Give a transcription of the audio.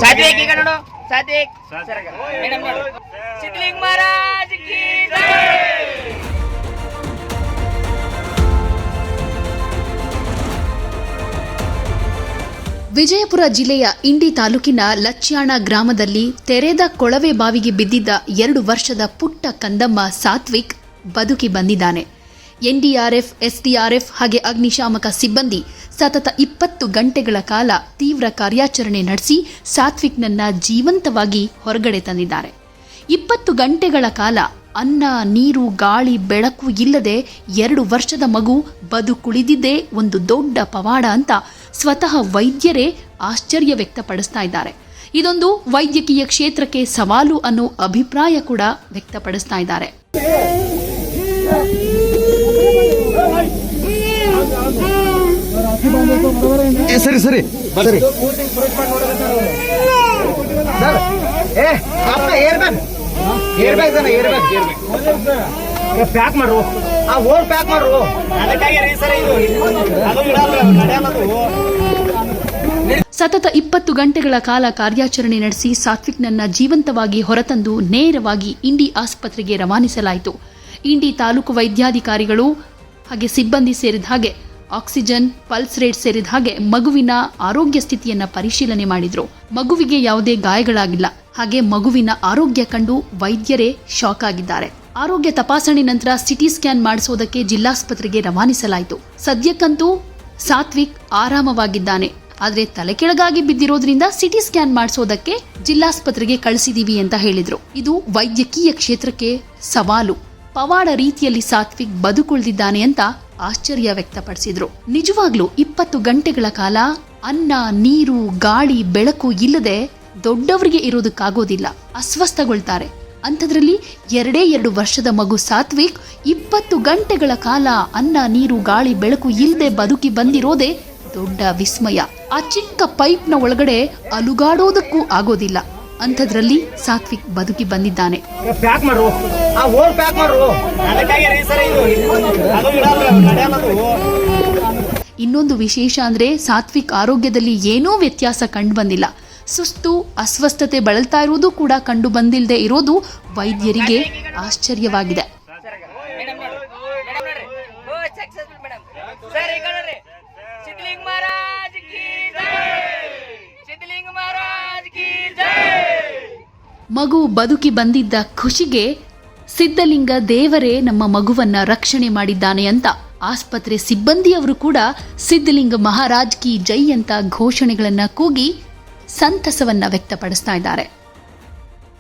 ಸಾತ್ವಿಕ್ ಈಗ ನೋಡು ಸಾತ್ವಿಕ್ ಮೇಡಮ್ ನೋಡು ಸಿದ್ಧಲಿಂಗ ಮಹಾರಾಜ್ ಕಿ ಜೈ. ವಿಜಯಪುರ ಜಿಲ್ಲೆಯ ಇಂಡಿ ತಾಲೂಕಿನ ಲಚ್ಯಾಣ ಗ್ರಾಮದಲ್ಲಿ ತೆರೆದ ಕೊಳವೆ ಬಾವಿಗೆ ಬಿದ್ದಿದ್ದ 2 ವರ್ಷದ ಪುಟ್ಟ ಕಂದಮ್ಮ ಸಾತ್ವಿಕ್ ಬದುಕಿ ಬಂದಿದ್ದಾನೆ. ಎನ್ಡಿಆರ್ಎಫ್, ಎಸ್ಡಿಆರ್ಎಫ್ ಹಾಗೆ ಅಗ್ನಿಶಾಮಕ ಸಿಬ್ಬಂದಿ ಸತತ 20 ಗಂಟೆಗಳ ಕಾಲ ತೀವ್ರ ಕಾರ್ಯಾಚರಣೆ ನಡೆಸಿ ಸಾತ್ವಿಕ್ನನ್ನ ಜೀವಂತವಾಗಿ ಹೊರಗಡೆ ತಂದಿದ್ದಾರೆ. 20 ಗಂಟೆಗಳ ಕಾಲ ಅನ್ನ, ನೀರು, ಗಾಳಿ, ಬೆಳಕು ಇಲ್ಲದೆ 2 ವರ್ಷದ ಮಗು ಬದುಕುಳಿದಿದ್ದೇ ಒಂದು ದೊಡ್ಡ ಪವಾಡ ಅಂತ ಸ್ವತಃ ವೈದ್ಯರೇ ಆಶ್ಚರ್ಯ ವ್ಯಕ್ತಪಡಿಸ್ತಾ ಇದ್ದಾರೆ. ಇದೊಂದು ವೈದ್ಯಕೀಯ ಕ್ಷೇತ್ರಕ್ಕೆ ಸವಾಲು ಅನ್ನೋ ಅಭಿಪ್ರಾಯ ಕೂಡ ವ್ಯಕ್ತಪಡಿಸ್ತಾ ಇದ್ದಾರೆ. ಸರಿ ಸರಿ ಸರಿ ಪ್ಯಾಕ್ ಮಾಡ್ರು ಪ್ಯಾಕ್ ಮಾಡ್ರು ಸತತ 20 ಗಂಟೆಗಳ ಕಾಲ ಕಾರ್ಯಾಚರಣೆ ನಡೆಸಿ ಸಾತ್ವಿಕ್ನನ್ನ ಜೀವಂತವಾಗಿ ಹೊರತಂದು ನೇರವಾಗಿ ಇಂಡಿ ಆಸ್ಪತ್ರೆಗೆ ರವಾನಿಸಲಾಯಿತು. ಇಂಡಿ ತಾಲೂಕು ವೈದ್ಯಾಧಿಕಾರಿಗಳು ಹಾಗೆ ಸಿಬ್ಬಂದಿ ಸೇರಿದ ಹಾಗೆ ಆಕ್ಸಿಜನ್, ಪಲ್ಸ್ ರೇಟ್ ಸೇರಿದ ಹಾಗೆ ಮಗುವಿನ ಆರೋಗ್ಯ ಸ್ಥಿತಿಯನ್ನ ಪರಿಶೀಲನೆ ಮಾಡಿದ್ರು. ಮಗುವಿಗೆ ಯಾವುದೇ ಗಾಯಗಳಾಗಿಲ್ಲ. ಹಾಗೆ ಮಗುವಿನ ಆರೋಗ್ಯ ಕಂಡು ವೈದ್ಯರೇ ಶಾಕ್ ಆಗಿದ್ದಾರೆ. ಆರೋಗ್ಯ ತಪಾಸಣೆ ನಂತರ ಸಿಟಿ ಸ್ಕ್ಯಾನ್ ಮಾಡಿಸೋದಕ್ಕೆ ಜಿಲ್ಲಾಸ್ಪತ್ರೆಗೆ ರವಾನಿಸಲಾಯಿತು. ಸದ್ಯಕ್ಕಂತೂ ಸಾತ್ವಿಕ್ ಆರಾಮವಾಗಿದ್ದಾನೆ. ಆದ್ರೆ ತಲೆ ಕೆಳಗಾಗಿ ಬಿದ್ದಿರೋದ್ರಿಂದ ಸಿಟಿ ಸ್ಕ್ಯಾನ್ ಮಾಡಿಸೋದಕ್ಕೆ ಜಿಲ್ಲಾಸ್ಪತ್ರೆಗೆ ಕಳಿಸಿದೀವಿ ಅಂತ ಹೇಳಿದ್ರು. ಇದು ವೈದ್ಯಕೀಯ ಕ್ಷೇತ್ರಕ್ಕೆ ಸವಾಲು. ಪವಾಡ ರೀತಿಯಲ್ಲಿ ಸಾತ್ವಿಕ್ ಬದುಕುಳಿದಿದ್ದಾನೆ ಅಂತ ಆಶ್ಚರ್ಯ ವ್ಯಕ್ತಪಡಿಸಿದ್ರು. ನಿಜವಾಗ್ಲೂ 20 ಗಂಟೆಗಳ ಕಾಲ ಅನ್ನ, ನೀರು, ಗಾಳಿ, ಬೆಳಕು ಇಲ್ಲದೆ ದೊಡ್ಡವರಿಗೆ ಇರೋದಕ್ಕಾಗೋದಿಲ್ಲ, ಅಸ್ವಸ್ಥಗೊಳ್ತಾರೆ. ಅಂಥದ್ರಲ್ಲಿ 2 ವರ್ಷದ ಮಗು ಸಾತ್ವಿಕ್ 20 ಗಂಟೆಗಳ ಕಾಲ ಅನ್ನ, ನೀರು, ಗಾಳಿ, ಬೆಳಕು ಇಲ್ಲದೆ ಬದುಕಿ ಬಂದಿರೋದೇ ದೊಡ್ಡ ವಿಸ್ಮಯ. ಆ ಚಿಕ್ಕ ಪೈಪ್ನ ಒಳಗಡೆ ಅಲುಗಾಡೋದಕ್ಕೂ ಆಗೋದಿಲ್ಲ. ಅಂಥದ್ರಲ್ಲಿ ಸಾತ್ವಿಕ್ ಬದುಕಿ ಬಂದಿದ್ದಾನೆ. ಇನ್ನೊಂದು ವಿಶೇಷ ಅಂದ್ರೆ ಸಾತ್ವಿಕ್ ಆರೋಗ್ಯದಲ್ಲಿ ಏನೂ ವ್ಯತ್ಯಾಸ ಕಂಡು ಬಂದಿಲ್ಲ. ಸುಸ್ತು, ಅಸ್ವಸ್ಥತೆ ಬಳಲ್ತಾ ಇರೋದು ಕೂಡ ಕಂಡು ಬಂದಿಲ್ಲದೆ ಇರೋದು ವೈದ್ಯರಿಗೆ ಆಶ್ಚರ್ಯವಾಗಿದೆ. ಮಗು ಬದುಕಿ ಬಂದಿದ್ದ ಖುಷಿಗೆ ಸಿದ್ಧಲಿಂಗ ದೇವರೇ ನಮ್ಮ ಮಗುವನ್ನ ರಕ್ಷಣೆ ಮಾಡಿದ್ದಾನೆ ಅಂತ ಆಸ್ಪತ್ರೆ ಸಿಬ್ಬಂದಿಯವರು ಕೂಡ ಸಿದ್ಧಲಿಂಗ ಮಹಾರಾಜ್ ಕಿ ಜೈ ಅಂತ ಘೋಷಣೆಗಳನ್ನ ಕೂಗಿ ಸಂತಸವನ್ನ ವ್ಯಕ್ತಪಡಿಸ್ತಾ ಇದ್ದಾರೆ.